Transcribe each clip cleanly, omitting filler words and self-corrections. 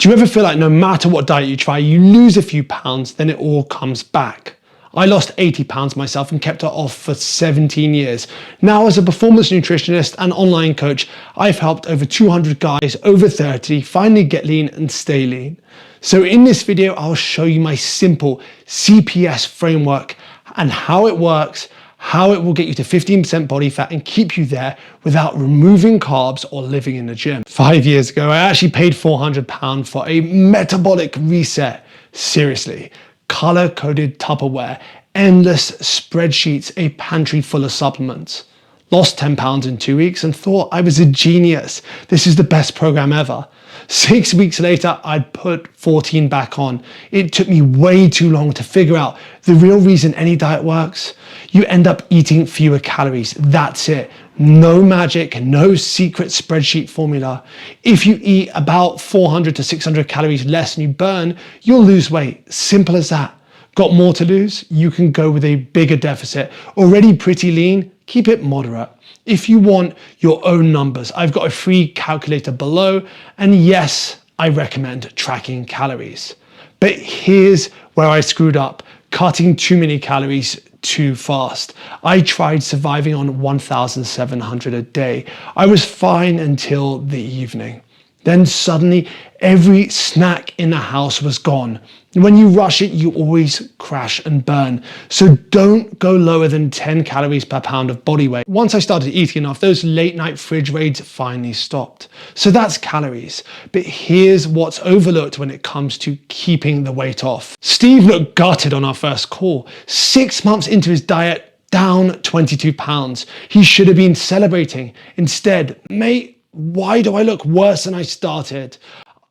Do you ever feel like no matter what diet you try, you lose a few pounds, then it all comes back? I lost 80 pounds myself and kept it off for 17 years. Now, as a performance nutritionist and online coach, I've helped over 200 guys over 30 finally get lean and stay lean. So in this video, I'll show you my simple CPS framework and how it works, how it will get you to 15% body fat and keep you there without removing carbs or living in the gym. 5 years ago, I actually paid £400 for a metabolic reset. Seriously, color-coded Tupperware, endless spreadsheets, a pantry full of supplements. Lost 10 pounds in 2 weeks and thought I was a genius. This is the best program ever. 6 weeks later, I'd put 14 back on. It took me way too long to figure out the real reason any diet works. You end up eating fewer calories. That's it. No magic, no secret spreadsheet formula. If you eat about 400 to 600 calories less than you burn, you'll lose weight. Simple as that. Got more to lose? You can go with a bigger deficit. Already pretty lean? Keep it moderate. If you want your own numbers, I've got a free calculator below. And yes, I recommend tracking calories. But here's where I screwed up, cutting too many calories too fast. I tried surviving on 1,700 a day. I was fine until the evening. Then suddenly every snack in the house was gone. When you rush it, you always crash and burn. So don't go lower than 10 calories per pound of body weight. Once I started eating enough, those late night fridge raids finally stopped. So that's calories. But here's what's overlooked when it comes to keeping the weight off. Steve looked gutted on our first call. 6 months into his diet, down 22 pounds. He should have been celebrating. Instead, mate, why do I look worse than I started?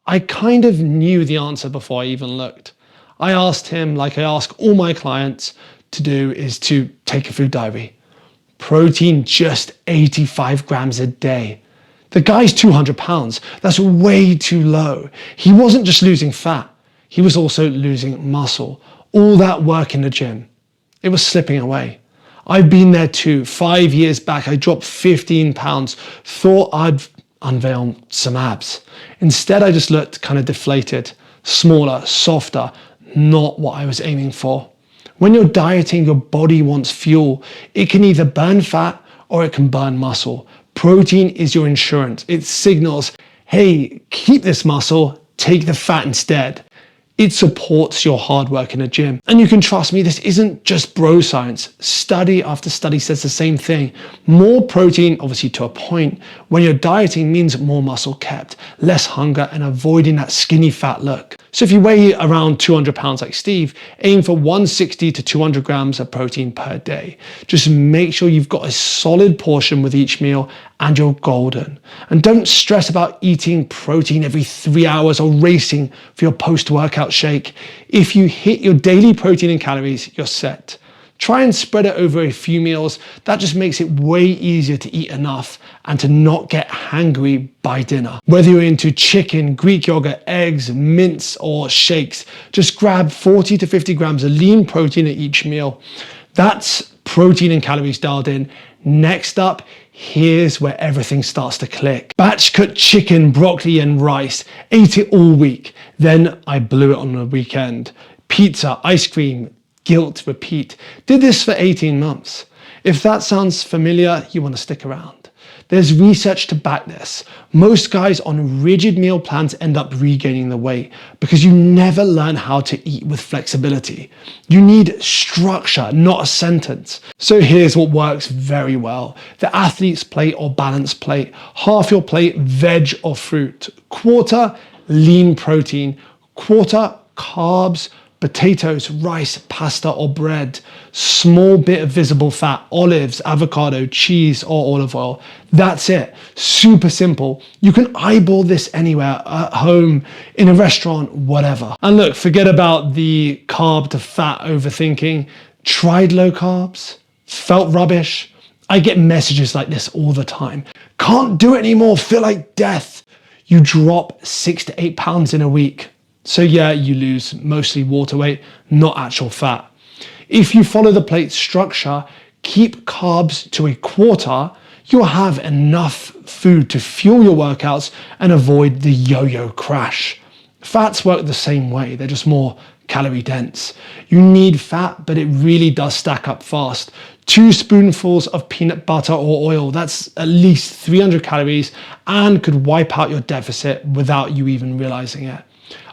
I kind of knew the answer before I even looked. I asked him, like I ask all my clients to do, is to take a food diary. Protein, just 85 grams a day. The guy's 200 pounds. That's way too low. He wasn't just losing fat. He was also losing muscle. All that work in the gym, it was slipping away. I've been there too. 5 years back, I dropped 15 pounds, thought I'd unveil some abs. Instead, I just looked kind of deflated, smaller, softer, not what I was aiming for. When you're dieting, your body wants fuel. It can either burn fat or it can burn muscle. Protein is your insurance. It signals, hey, keep this muscle, take the fat instead. It supports your hard work in a gym. And you can trust me, this isn't just bro science. Study after study says the same thing. More protein, obviously to a point, when you're dieting means more muscle kept, less hunger and avoiding that skinny fat look. So if you weigh around 200 pounds like Steve, aim for 160 to 200 grams of protein per day. Just make sure you've got a solid portion with each meal and you're golden. And don't stress about eating protein every 3 hours or racing for your post-workout shake. If you hit your daily protein and calories, you're set. Try and spread it over a few meals. That just makes it way easier to eat enough and to not get hangry by dinner. Whether you're into chicken, Greek yogurt, eggs, mince, or shakes, just grab 40 to 50 grams of lean protein at each meal. That's protein and calories dialed in. Next up, here's where everything starts to click. Batch cut chicken, broccoli, and rice. Ate it all week. Then I blew it on the weekend. Pizza, ice cream, guilt, repeat. Did this for 18 months. If that sounds familiar, you want to stick around. There's research to back this. Most guys on rigid meal plans end up regaining the weight because you never learn how to eat with flexibility. You need structure, not a sentence. So here's what works very well. The athlete's plate or balance plate. Half your plate, veg or fruit. Quarter, lean protein. Quarter, carbs, potatoes, rice, pasta, or bread. Small bit of visible fat, olives, avocado, cheese, or olive oil. That's it. Super simple. You can eyeball this anywhere, at home, in a restaurant, whatever. And look, forget about the carb to fat overthinking. Tried low carbs? Felt rubbish? I get messages like this all the time. Can't do it anymore, feel like death. You drop 6 to 8 pounds in a week. So yeah, you lose mostly water weight, not actual fat. If you follow the plate structure, keep carbs to a quarter, you'll have enough food to fuel your workouts and avoid the yo-yo crash. Fats work the same way, they're just more calorie dense. You need fat, but it really does stack up fast. 2 spoonfuls of peanut butter or oil, that's at least 300 calories and could wipe out your deficit without you even realizing it.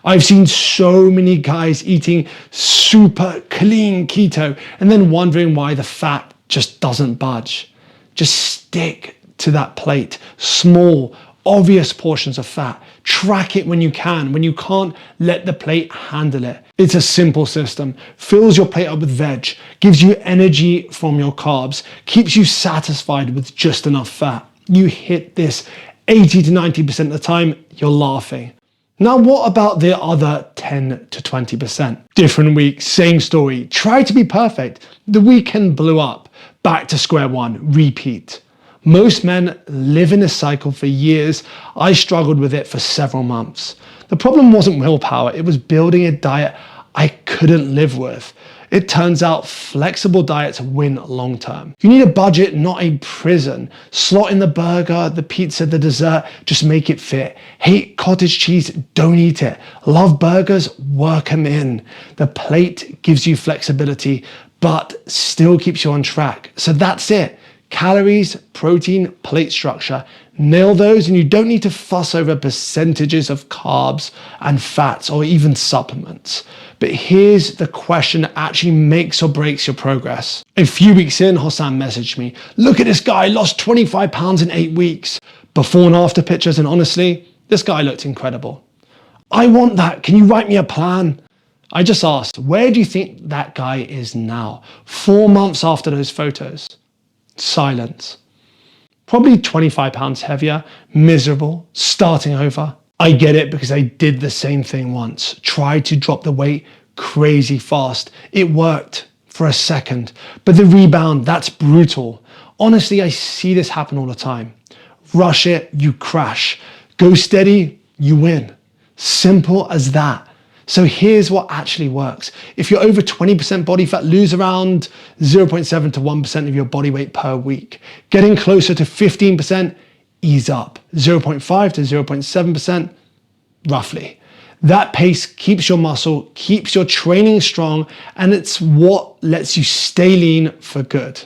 I've seen so many guys eating super clean keto and then wondering why the fat just doesn't budge. Just stick to that plate. Small, obvious portions of fat. Track it when you can. When you can't, let the plate handle it. It's a simple system. Fills your plate up with veg, gives you energy from your carbs, keeps you satisfied with just enough fat. You hit this 80 to 90% of the time, you're laughing. Now, what about the other 10 to 20%? Different week, same story. Try to be perfect. The weekend blew up. Back to square one, repeat. Most men live in this cycle for years. I struggled with it for several months. The problem wasn't willpower, it was building a diet I couldn't live with. It turns out flexible diets win long term. You need a budget, not a prison. Slot in the burger, the pizza, the dessert, just make it fit. Hate cottage cheese, don't eat it. Love burgers, work them in. The plate gives you flexibility, but still keeps you on track. So that's it. Calories, protein, plate structure. Nail those and you don't need to fuss over percentages of carbs and fats or even supplements. But here's the question that actually makes or breaks your progress. A few weeks in, Hossam messaged me, look at this guy, lost 25 pounds in 8 weeks. Before and after pictures, and honestly, this guy looked incredible. I want that, can you write me a plan? I just asked, where do you think that guy is now? 4 months after those photos. Silence. Probably 25 pounds heavier, miserable, starting over. I get it because I did the same thing once. Tried to drop the weight crazy fast. It worked for a second, but the rebound, that's brutal. Honestly, I see this happen all the time. Rush it, you crash. Go steady, you win. Simple as that. So here's what actually works. If you're over 20% body fat, lose around 0.7 to 1% of your body weight per week. Getting closer to 15%, ease up. 0.5 to 0.7%, roughly. That pace keeps your muscle, keeps your training strong, and it's what lets you stay lean for good.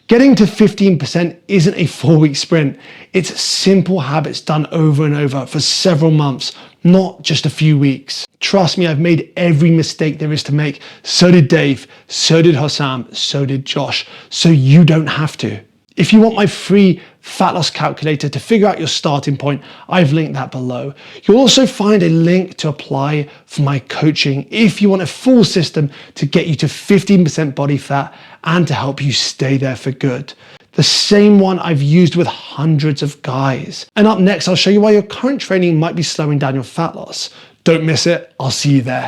Getting to 15% isn't a 4-week sprint. It's simple habits done over and over for several months, not just a few weeks. Trust me, I've made every mistake there is to make. So did Dave, so did Hossam, so did Josh. So you don't have to. If you want my free fat loss calculator to figure out your starting point, I've linked that below. You'll also find a link to apply for my coaching if you want a full system to get you to 15% body fat and to help you stay there for good. The same one I've used with hundreds of guys. And up next, I'll show you why your current training might be slowing down your fat loss. Don't miss it. I'll see you there.